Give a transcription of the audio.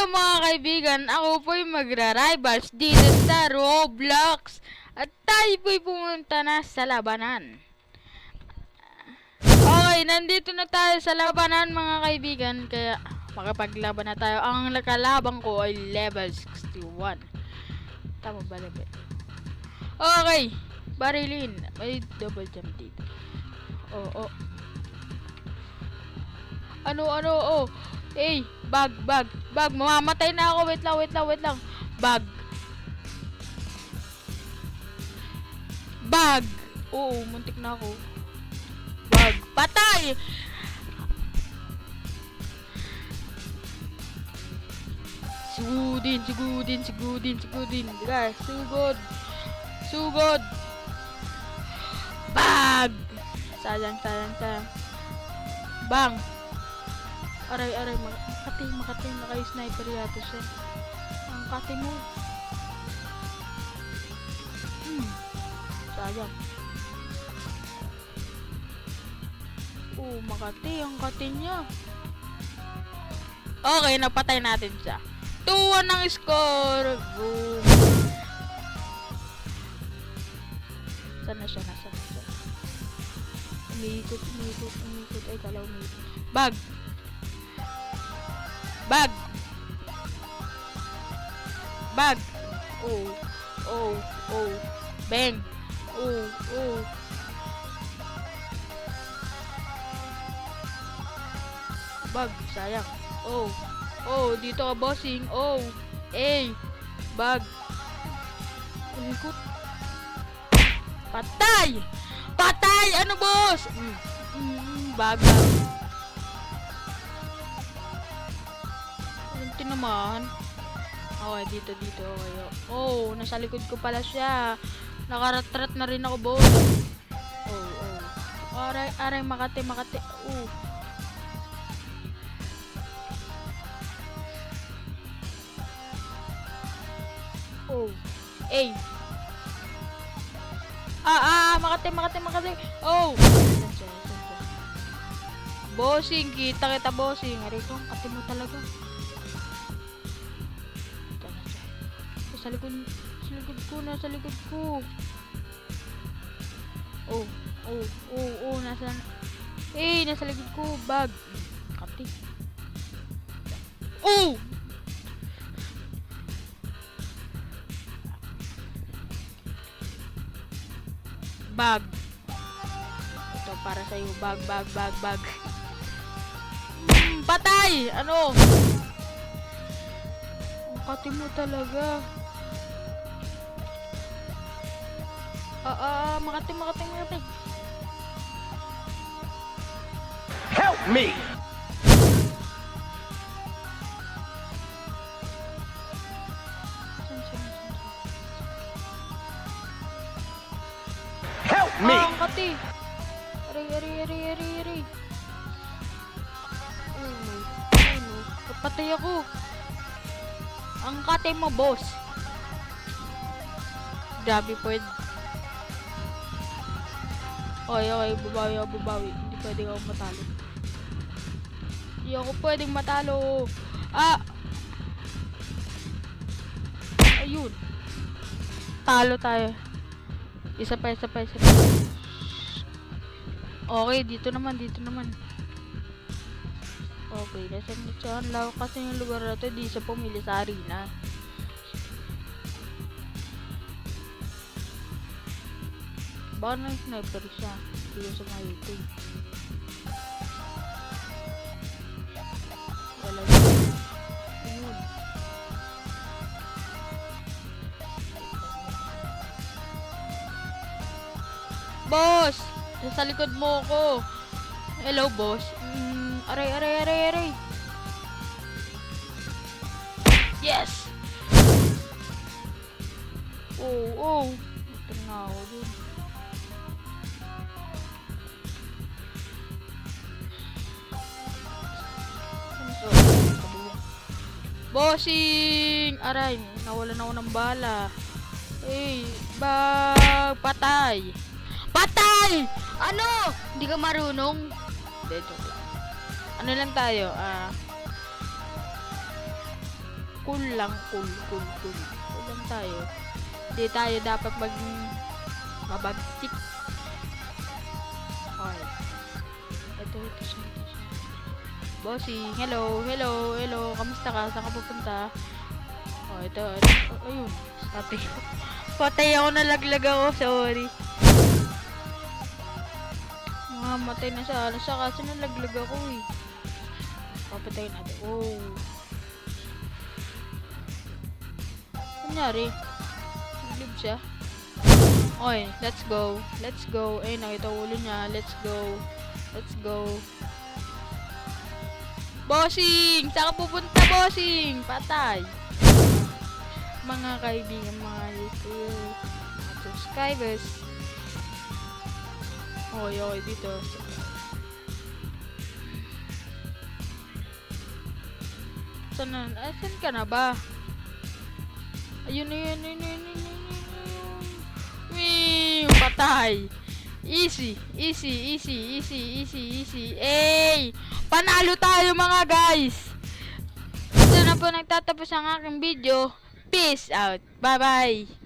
mga kaibigan, ako po'y magra-rivals dito sa Roblox. At tayo po'y pumunta na sa labanan. Okay, nandito na tayo sa labanan mga kaibigan. Kaya makapaglaban na tayo. Ang nakalabang ko ay level 61. Tama ba level? Okay, barilin. May double jump dito. Oh. Ano, oh. Hey, bag. Mamamatay na ako. Wait lang. Bag. Oo, muntik na ako. Bag. Patay! Sugudin. Guys, sugod. Bag! Sayang. Bang! Aray, makati, naka-sniper yata siya. Ang kati mo. Sayang. Makati, ang kati niya. Okay, napatay natin siya. 2-1 ang score. Boom. Sana siya. Umiikot. Ay, kala umiikot. Bag. Oh. Bang. Oh. Bag, sayang. Oh, dito ka bossing. Bag. Umiikot. Patay! Ano boss? Bag. Naman. Okay, dito. Okay. Oh, nasa likod ko pala siya. Nakaratrat na rin ako, boss. Oh. Aray, makati. Oh. Ay. Makati. Oh. Bossing, kita bossing. Aray ko, kati mo talaga. Nasa likod ko. Oh, nasa likod ko, bag. Kati. Oh! Bag. Ito para sa iyo, bag. Patay! Ano? Ang kati mo talaga. Makati. Help me! Help me! Ang kati. Aray. Patay ako. Ang kati mo, boss. Grabe po. Okay, babawi. Hindi pwedeng ako matalo. Hindi ako pwedeng matalo. Ayun. Talo tayo. Isa pa. Okay, dito naman. Okay, nasan lawak kasi yung lugar na to. Di siya pumili sa arena. Baka na sniper siya. Dito sa mga YouTube. Wala yun. Ayun. Boss! Sa likod mo ko. Hello, boss. Aray. Yes! Oh. Ito nga ako dun. Bossing! Aray, nawalan ako ng bala. Bag! Patay! Ano? Hindi ka marunong? Hindi, joke lang. Ano lang tayo? Cool lang, cool. Cool lang tayo. Hindi tayo dapat mabagsik. Okay. Ito siya. Bossing, hello. Kamusta ka? Saan ka pupunta? Oh, ito. Oh, ayun. Patay ako, nalaglag ako. Sorry. Matay na sa kaso nalaglag ako eh. Papatayin natin. Oh. Kunyari. Naglig siya. Okay, let's go. Eh, nakita ulo niya. Let's go. Bossing! Saan ka pupunta, bossing? Patay. Mga kaibigan, mga YouTube, mga subscribers. Okay, dito. Saan ka na ba? Ayun. Patay. Easy. Ey! Panalo tayo mga guys! Ito na po nagtatapos ang aking video. Peace out. Bye-bye.